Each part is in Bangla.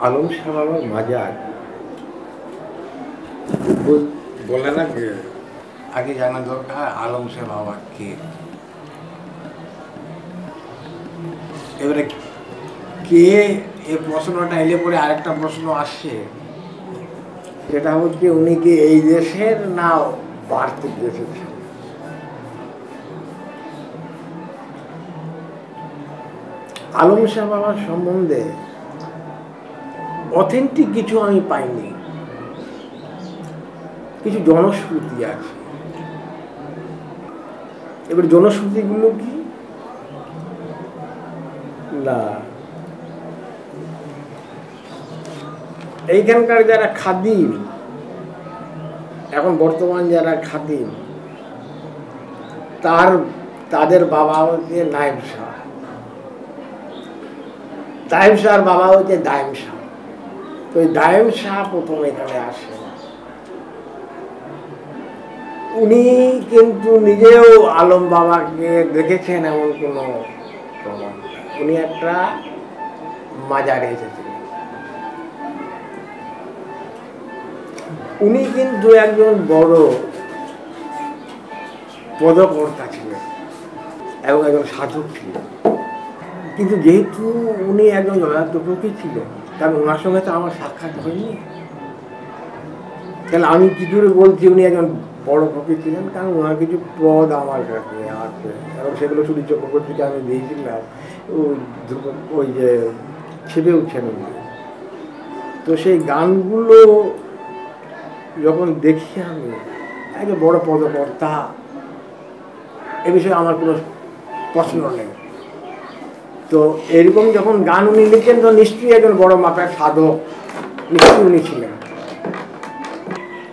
আলম শাহ বাবার মাজার বলে না যে আগে জানা দরকার আলম শাহ বাবা কে। এবারে কে এই প্রশ্নটা এলে পরে আরেকটা প্রশ্ন আসছে, সেটা হচ্ছে উনি কি এই দেশের না বার থেকে এসেছেন। আলম শাহ বাবার সম্বন্ধে অথেন্টিক কিছু আমি পাইনি, কিছু জনশ্রুতি আছে। এবার জনশ্রুতিগুলো কি না, এইখানকার যারা খাদিম, এখন বর্তমান যারা খাদিম, তাদের বাবা হচ্ছে নায়েব শাহ, নায়েব শাহর বাবা হচ্ছে দায়েম শাহ। তো ওই দায়েম শাহ প্রথম এখানে আসে। উনি কিন্তু নিজেও আলম বাবাকে দেখেছেন এমন কোনো প্রমাণ। উনি একটা মাজারে এসেছিলেন। উনি কিন্তু একজন বড় পদকর্তা ছিলেন এবং একজন সাধক ছিলেন, কিন্তু যেহেতু উনি একজন যথার্থ ফকির ছিলেন, কারণ ওনার সঙ্গে তো আমার সাক্ষাৎ হয়নি, তাহলে আমি কি করে বলছি উনি একজন বড় ফকির ছিলেন? কারণ ওনার কিছু পদ আমার কাছে আছে এবং সেগুলো শুধু চক্রবর্তীকে আমি দিয়েছিলাম, ওই যে ছেপে উঠছেন উনি। তো সেই গানগুলো যখন দেখি আমি, একজন বড় পদকর্তা, এ বিষয়ে আমার কোনো প্রশ্ন নেই। তো এরকম যখন গান উনি লিখেন, তো নিশ্চয়ই একজন বড় মাপের সাধক নিশ্চয়ই উনি ছিলেন।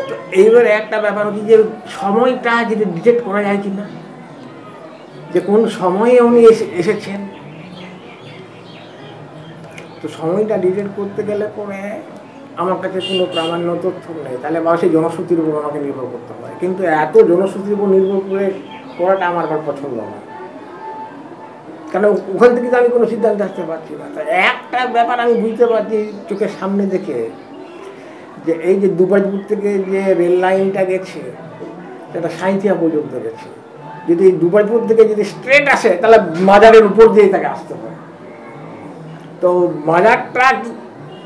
তো এইবারে একটা ব্যাপার হচ্ছে যে সময়টা যদি ডিটেক্ট করা যায় কিনা, যে কোন সময়ে উনি এসেছেন। তো সময়টা ডিটেক্ট করতে গেলে পরে আমার কাছে কোনো প্রামাণ্য তথ্য নেই, তাহলে সেই জনশ্রুতির উপর আমাকে নির্ভর করতে হয়। কিন্তু এত জনশ্রুতির উপর নির্ভর করে করাটা আমার আবার পছন্দ নয়, কারণ ওখান থেকে তো আমি কোনো সিদ্ধান্ত আসতে পারছি না। তো একটা ব্যাপার আমি বুঝতে পারছি চোখের সামনে দেখে, যে এই যে দুবাইপুর থেকে যে রেল লাইনটা গেছে, সেটা সাঁইথিয়া পর্যন্ত গেছে। যদি দুবাইপুর থেকে যদি স্ট্রেট আসে, তাহলে মাজারের উপর দিয়ে তাকে আসতে হয়। তো মাজারটা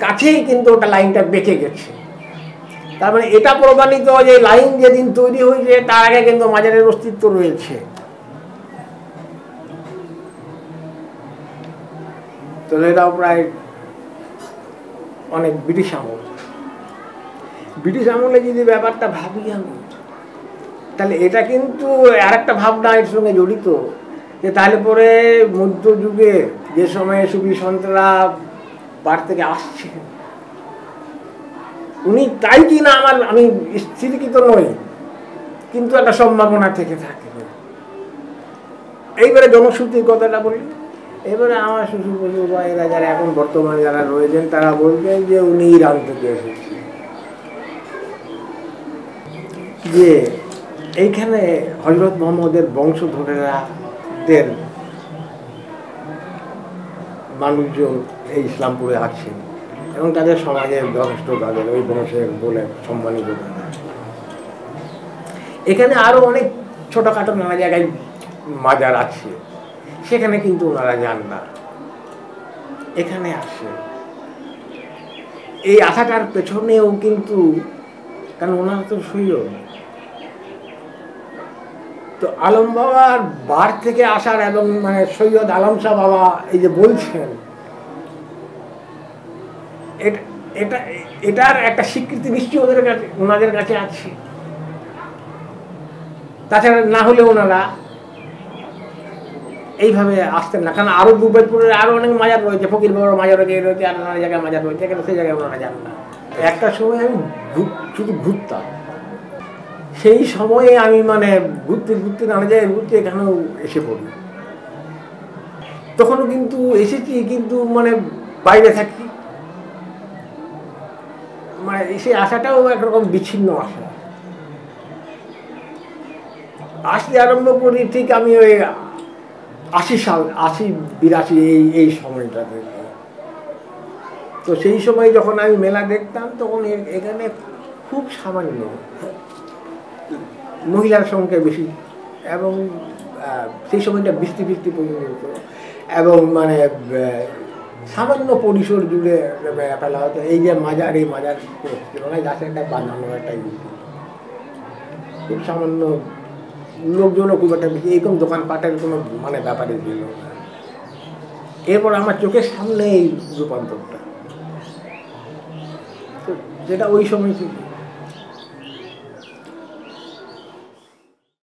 কাছেই কিন্তু ওটা লাইনটা বেঁকে গেছে। তার মানে এটা প্রমাণিত যে লাইন যেদিন তৈরি হয়েছে তার আগে কিন্তু মাজারের অস্তিত্ব রয়েছে। তো এটাও প্রায় অনেক ব্রিটিশ আমল। ব্রিটিশ আমলে যদি ব্যাপারটা ভাবি আমি, তাহলে এটা কিন্তু আর একটা ভাবনা এর সঙ্গে জড়িত, যে তাহলে পরে মধ্যযুগে যে সময়ে সুফি সন্তরা বার থেকে আসছে, উনি তাই কি না আমি স্থিতিকৃত নই, কিন্তু একটা সম্ভাবনা থেকে থাকে। এইবারে জনশ্রুতির কথাটা বলি। এবারে আমার শ্বশুর শ্বশুর বা এরা যারা এখন বর্তমানে যারা রয়েছেন, তারা বলবেন যে উনি ইরান থেকে এসেছেন, যে এইখানে হযরত মুহাম্মদের বংশধরেরাদের মানুষজন এই ইসলামপুরে আছেন এবং তাদের সমাজের যথেষ্ট তাদের ওই বংশের বলে সম্মানিত। এখানে আরো অনেক ছোটখাটো নানা জায়গায় মাজার আছে, সেখানে কিন্তু ওনারা যান না, এখানে আসে। এই আশাটার পেছনেও কিন্তু, কারণ ওনারা তো সৈয়দ, তো আলম বাবার বার থেকে আসার এবং মানে সৈয়দ আলম শাহ বাবা এই যে বলছেন, এটার একটা স্বীকৃতি নিশ্চয়ই ওদের কাছে, ওনাদের কাছে আছে। তাছাড়া না হলে ওনারা এইভাবে আসতেন না, কারণ আরো দুবাইপুরের আরো অনেক মাজার রয়েছে, ফকির বাবার মাজার রয়েছে, আর নানা জায়গায় মাজার রয়েছে, কিন্তু সেই জায়গায় ওনারা যান না। একটা সময় আমি শুধু ঘুরতাম, সেই সময়ে আমি মানে ঘুরতে ঘুরতে নানা জায়গায় ঘুরতে এখানেও এসে পড়ি। তখনও কিন্তু এসেছি, কিন্তু মানে বাইরে থাকি, মানে সেই আশাটাও একরকম বিচ্ছিন্ন আশা। আসতে আরম্ভ করি ঠিক আমি ওই 80 সাল 80-82 এই সময়টা থেকে। তো সেই সময় যখন আমি মেলা দেখতাম তখন এখানে খুব সামান্য মহিলার সংখ্যা বেশি, এবং সেই সময়টা বৃষ্টি ফিষ্টি পর্যন্ত, এবং মানে সামান্য পরিসর জুড়ে ফেলা হতো। এই যে মাজার, এই মাজার ছিল না, গাছে একটা বানানো একটা খুব সামান্য, লোকজনও খুব একটা বেশি, এরকম দোকানপাটের কোনো মানে ব্যাপারে ছিল না। এরপর আমার চোখের সামনে এই রূপান্তরটা, তো যেটা ওই সময় ছিল।